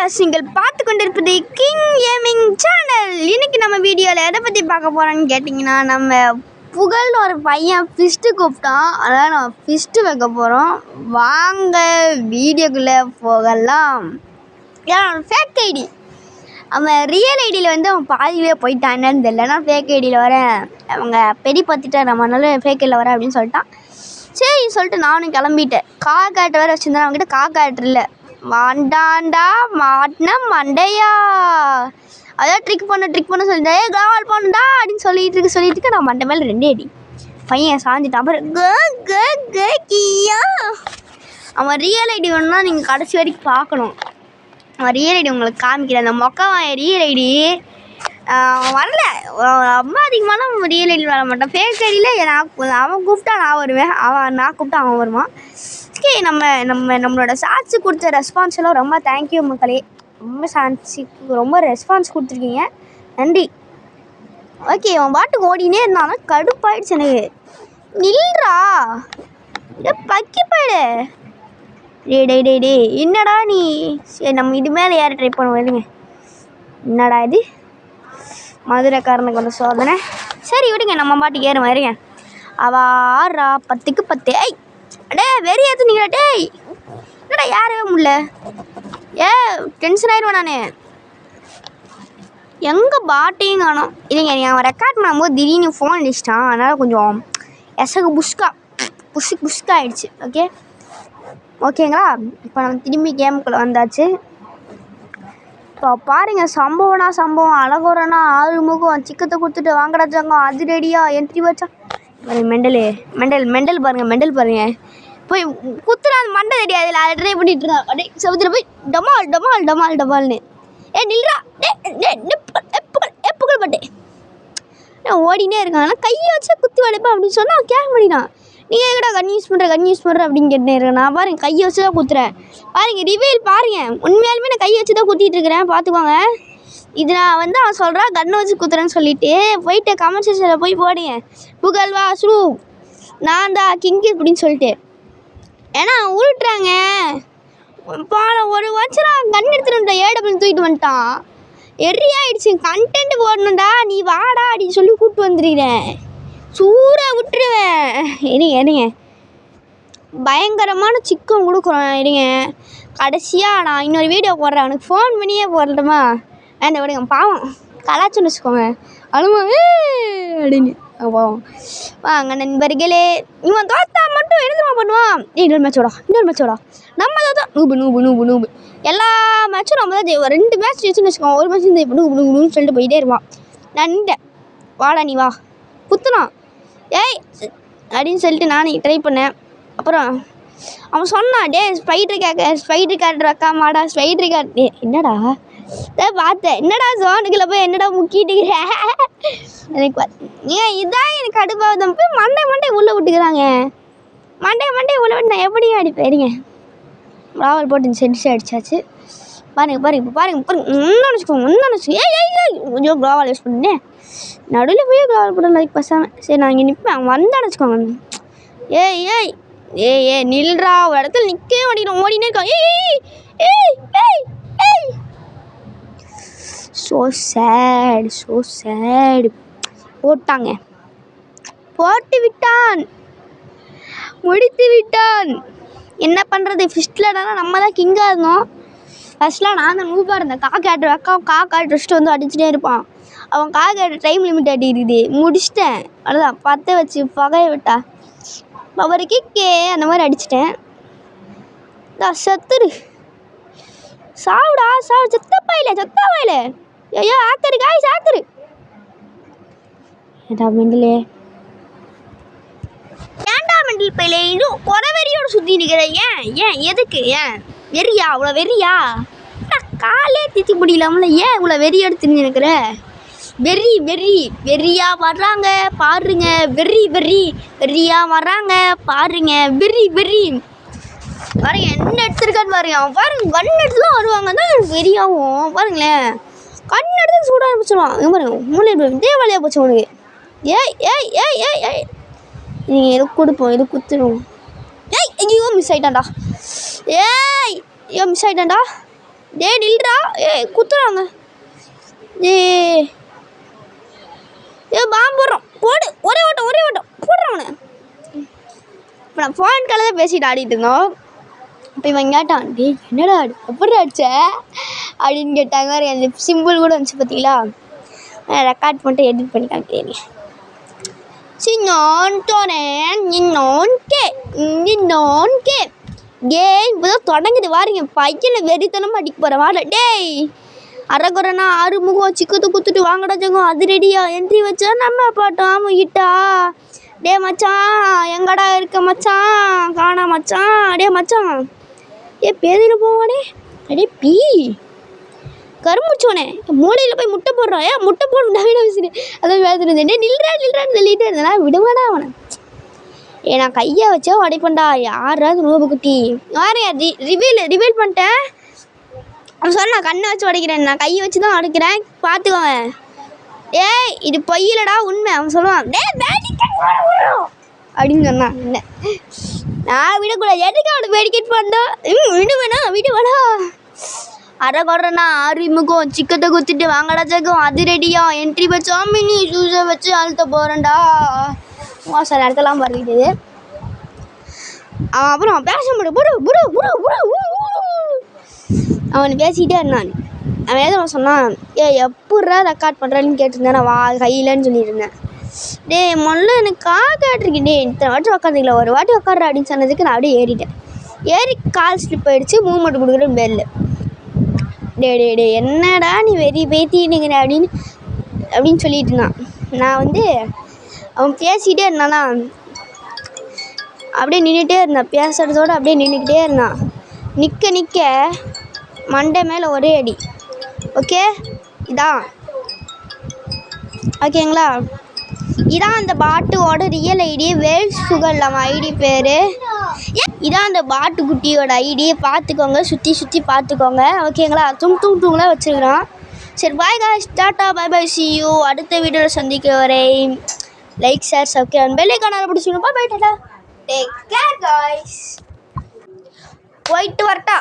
Viewers, நீங்கள் பார்த்து கொண்டிருப்பது கிங் கேமிங் சேனல். இன்னைக்கு நம்ம வீடியோவில் எதை பற்றி பார்க்க போகிறோன்னு கேட்டிங்கன்னா, நம்ம புகழ்னு ஒரு பையன் ஃபிஸ்ட்டு கூப்பிட்டான். அதனால் நம்ம ஃபிஸ்ட்டு வைக்க போகிறோம். வாங்க வீடியோக்குள்ளே போகலாம். ஏன்னா ஃபேக் ஐடி, அவன் ரியல் ஐடியில் வந்து அவன் பாதியிலே போயிட்டான். என்னன்னு தெரியல. நான் ஃபேக் ஐடியில் வரேன், அவங்க பெடி பார்த்துட்டேன், நம்ம அதனால ஃபேக் ஐடியில் வரேன் அப்படின்னு சொல்லிட்டான். சரி சொல்லிட்டு நானும் கிளம்பிட்டேன். காக்காட்டு வேறு வச்சுருந்தேன், அவங்ககிட்ட காக்காட்டு இல்லை. வாண்டாண்டா மாட்டின மண்டையா, அதான் ட்ரிக் பண்ண சொல்லிட்டேன். காவல் பண்ணுடா அப்படின்னு சொல்லிட்டு இருக்க நான் மண்டை மேலே 2 அடி. பையன் சாஞ்சிட்டான். அப்புறம் கியா. அவன் ரியல் ஐடி வேணும்னா நீங்கள் கடைசி வரைக்கும் பார்க்கணும். அவன் ரியல் ஐடி உங்களுக்கு காமிக்கிறேன். அந்த மொக்கவன் ரியல் ஐடி வரல. ரொம்ப அதிகமான ரியல் ஐடி வர மாட்டான். ஃபேக் ஐடியில் அவன் கூப்பிட்டா நான் வருவேன், நான் கூப்பிட்டா அவன் வருவான். ஓகே, நம்மளோட சாட்சி கொடுத்த ரெஸ்பான்ஸ் எல்லாம் ரொம்ப தேங்க்யூ மக்களே. ரொம்ப ரெஸ்பான்ஸ் கொடுத்துருக்கீங்க, நன்றி. ஓகே, அவன் பாட்டுக்கு ஓடினே இருந்தானா கடுப்பாயிடுச்சு எனக்கு. நில்றா பக்கி போயிடு. டே என்னடா நீ. சரி, நம்ம இது மேலே ஏற ட்ரை பண்ணுவோம். இல்லைங்க, என்னடா இது மதுரைக்காரனுக்கு வந்து சோதனை. சரி விடுங்க, நம்ம பாட்டுக்கு ஏறும் வருங்க. அவாரா 10க்கு 10. அடே வெறி ஏற்றுனீங்களா? டேய் என்னடா யாரவே முடியல. டென்ஷன் ஆயிடுவேன் நான். எங்கே பாட்டையும் காணோம். இல்லைங்க, அவன் ரெக்கார்ட் பண்ணும்போது திடீர்னு ஃபோன் அடிச்சிட்டான். அதனால் கொஞ்சம் எசகு புஷ்கா ஆகிடுச்சு. ஓகேங்களா? இப்போ நம்ம திரும்பி கேமுக்குள்ளே வந்தாச்சு. இப்போ பாருங்கள், சம்பவம் அழகுறனா ஆறுமுகம் சிக்கத்தை கொடுத்துட்டு வாங்கடா ஜங்கம் அது ரெடியாக என்ட்ரி வச்சா மெண்டல் பாருங்கள். போய் குத்துறா அந்த மண்டை தெரியாது. இல்லை, அதை ட்ரை பண்ணிட்டு இருக்கான். அப்படியே செவத்துல போய் டமால்னு நில்றா. புகழ் பட்டே ஓடினே இருக்கான். ஆனால் கையை வச்சு குத்தி வளைப்பேன் அப்படின்னு சொன்னால் அவன் கேட்க முடியும். நீ எங்கடா கன் யூஸ் பண்ணுற அப்படின்னு கேட்டே இருக்கேன். நான் பாருங்கள் கையை வச்சு தான் குத்துறேன். பாருங்கள் ரிவீல் பாருங்கள், உண்மையாலுமே நான் கையை வச்சு தான் குத்திட்டு இருக்கிறேன். பார்த்துக்கோங்க. இது நான் வந்து அவன் சொல்கிறான் கன்னை வச்சு குத்துறேன்னு சொல்லிட்டு போயிட்டு கமெண்ட் செக்ஷனில் போய் போடுங்க, புகழ்வா ஸ்ரூ நான் தான் கிங்கு அப்படின்னு சொல்லிட்டு. ஏன்னா உருட்டுறாங்க. ஒரு வருஷம் கண் எடுத்துட்டு ஏடபிள்யூ தூக்கிட்டு வந்துட்டான். எரியாயிடுச்சு. கண்டென்ட் போடணும்டா, நீ வாடா அப்படின்னு சொல்லி கூப்பிட்டு வந்துருக்கிறேன். சூறாக விட்டுருவேன். இருங்க பயங்கரமான சிக்கன் கொடுக்குறோம். இருங்க கடைசியாக நான் இன்னொரு வீடியோ போடுறேன். அவனுக்கு ஃபோன் பண்ணியே போடட்டுமா? வேண்டாம் விடுங்க, பாவம் கலாச்சுன்னு வச்சுக்கோங்க. அழுமா அப்படின்னு பாவம். வாங்க நண்பர்களே, இவன் தோத்தா மட்டும் எழுதுமா பண்ணுவான். இன்னொரு மேட்சோடா நம்ம தோத்தா நூபு எல்லா மேட்சும் நம்ம தான் ஜெயிவோம். 2 மேட்ச் ஜெயிச்சுன்னு வச்சுக்கோங்க, ஒரு மேட்ச் ஜெயிப்போம் நூபுன்னு சொல்லிட்டு போயிட்டே இருப்பான். நண்டேன் வாடா நீ வா குத்துனான் அப்படின்னு சொல்லிட்டு நானும் ட்ரை பண்ணேன். அப்புறம் அவன் சொன்னான், ஸ்பைடர் கேரக்டர் வைக்காமாடா ஸ்பைடர் கேரக்டர். என்னடா பார்த்தேன், என்னடா ஜோனுக்குள்ள போய் என்னடா முக்கிட்டுக்கிற எனக்கு இதான் எனக்கு கடுப்பாக போய் மண்டை உள்ளே விட்டுக்கிறாங்க. மண்டை உள்ளே விட்டு நான் எப்படி அடிப்பேருங்க. ராவல் போட்டு செடிச்சு அடிச்சாச்சு. பாருங்க இன்னும் வச்சுக்கோங்க. கொஞ்சம் க்ராவல் யூஸ் பண்ணேன். நடுவில் போய் க்ராவல் போட லைக் பசாமல். சரி நான் இங்கே நிற்பேன், அவன் வந்தான்னு வச்சுக்கோங்க. ஏய் நில்றா, ஒரு இடத்துல நிற்கவே மாட்டேங்கிறான், ஓடினே இருக்கான். ஏய் so sad. போட்டாங்க, போட்டு விட்டான், முடித்து விட்டான். என்ன பண்ணுறது? ஃபிஸ்ட்டில் நம்ம தான் கிங்காக இருந்தோம். ஃபஸ்ட்லாம் நான் தான் நூபாக இருந்தேன். காக்காட்டு ஃபஸ்ட்டு வந்து அடிச்சுட்டே இருப்பான். அவன் காக்காட்டு டைம் லிமிட் அடிக்குது. முடிச்சிட்டேன், அவ்வளோதான். 10 வச்சு பகைய விட்டா அவர் கிக்கே அந்த மாதிரி அடிச்சிட்டேன். சத்துரு சாவுடா செத்தப்பாயில ஐயோ ஆத்தரு காய் சாத்துரு. ஏண்டா மெண்டல் பையில இன்னும் குறவெறியோடு சுற்றி நிற்கிற. ஏன் எதுக்கு? வெறியா? அவ்வளோ வெறியா? காலே தித்தி முடியலாமல, ஏன் இவ்வளோ வெறியோடு திரிஞ்சு நிற்கிற? வெறியா வர்றாங்க பாருங்க. வெறியா வர்றாங்க பாருங்க. வெறி பாருங்க என்ன எடுத்துருக்கான்னு பாருங்க. அவன் பாருங்க கண் எடுத்துலாம் வருவாங்க தான் வெறியாகும். பாருங்களேன், கண் எடுத்து சூட ஆரம்பிச்சிடுவான். பாருங்க மூளை இதே வழியாக போச்சு உனக்கு. ஏய் நீங்கள் எது கொடுப்போம், எது குத்துடுவோம். ஐயோ மிஸ் ஆகிட்டான்டா. மிஸ் ஆகிட்டான்டா. டேய் நில்றா. குத்துறாங்க. பாம்பு போடுறோம். போடு. ஒரே ஓட்டம் போடுறான். இப்போ நான் ஃபோன் காலில் தான் பேசிட்டு ஆடிட்டு இருந்தோம். இப்போ இவன் கேட்டான், டேய் என்னடா எப்படி அடிச்ச அப்படின்னு கேட்டாங்க. வேறு அந்த சிம்பிள் கூட வந்துச்சு பார்த்தீங்களா. ரெக்கார்ட் பண்ணிட்டு எடிட் பண்ணி காமிக்கிறேன். இப்போதான் தொடங்குது வாருங்க. பையனை வெறித்தனமாக அடிக்க போகிறேன் வாட. டேய் அரகுறனா 6 முகம் சிக்கத்து குத்துட்டு வாங்கடா ஜங்கம். அது ரெடியா என்ட்ரி வச்சா நம்ம பாட்டோம் முகிட்டா. டே மச்சான் எங்கடா இருக்க மச்சான், காணா மச்சான். டே மச்சான் பேதியில் போவானே. அடே பீ கருமுச்சோனே மூளையில் போய் முட்டை போடுறான். முட்டை போடு நவீன விசிறு. அதான் பேசுறது. நில்றான்னு சொல்லிகிட்டே இருந்தேனா விடுவானா அவனை. நான் கையை வச்சா உடைப்பண்டா. யாராவது நூபு குட்டி யாரையா ரிவீல் பண்ணிட்டேன். அவன் சொன்ன நான் கண்ணை வச்சு உடைக்கிறேன், நான் கையை வச்சு தான் உடைக்கிறேன் பார்த்துக்கோங்க. ஏய் இது பொய்யிலடா உண்மை. அவன் சொல்லுவான் டே அப்படின்னு சொன்னான். இல்லை நான் விடக்கூடாது. எதுக்கு அவனை பேடிக்கெட் பண்ணோம். விடு வேணா. அரகுறனா 6 முகம் சிக்கத்தை குத்திட்டு வாங்கடா ஜகம். அது ரெடியா என்ட்ரி வச்சா மினி ஷூஸை வச்சு அழுத்த போகிறேன்டா. சில இடத்துலாம் பறக்குது. அவன் அப்புறம் பேச முடியும். அவன் பேசிக்கிட்டே இருந்தான். அவன் எதுவும் சொன்னான், எப்பட்றா ரெக்கார்ட் பண்ணுறேன்னு கேட்டிருந்தேன். நான் கையிலன்னு சொல்லியிருந்தேன். டே முதல்ல எனக்கு கேட்டிருக்கேன். டே இத்தனை வாட்டி உட்காந்துக்கல, ஒரு வாட்டி உட்காடுற அப்படின்னு சொன்னதுக்கு நான் அப்படியே ஏறிட்டேன். ஏறி கால் ஸ்லிப் ஆகிடுச்சு. மூவ்மெண்ட் கொடுக்குறேன் பெல்லு. டே என்னடா நீ வெறி பேத்தினுங்கிற அப்படின்னு சொல்லிட்டு இருந்தான். நான் அவன் பேசிகிட்டே இருந்தானா அப்படியே நின்றுட்டே இருந்தான். பேசுகிறதோடு அப்படியே நின்றுக்கிட்டே இருந்தான். நிற்க மண்டை மேலே ஒரே அடி. ஓகே இதான் ஓகேங்களா. இதான் அந்த பாட்டுவோட ரியல் ஐடி. வேல்ஸ் புகழ் நம்ம ஐடி பேர். இதான் அந்த பாட்டு குட்டியோட ஐடியை பார்த்துக்கோங்க. சுற்றி பார்த்துக்கோங்க ஓகேங்களா. தூங்கலாம் வச்சுருக்கிறான். சரி bye guys, tata bye bye, see you. அடுத்த வீடியோவில் சந்திக்க வரை லைக் ஷேர் சப்ஸ்கிரைப் பெல் ஐகானை பிடிச்சிக்கணும். பாய் டாட்டா, டேக் கேர் காய்ஸ். போயிட்டு வரட்டா.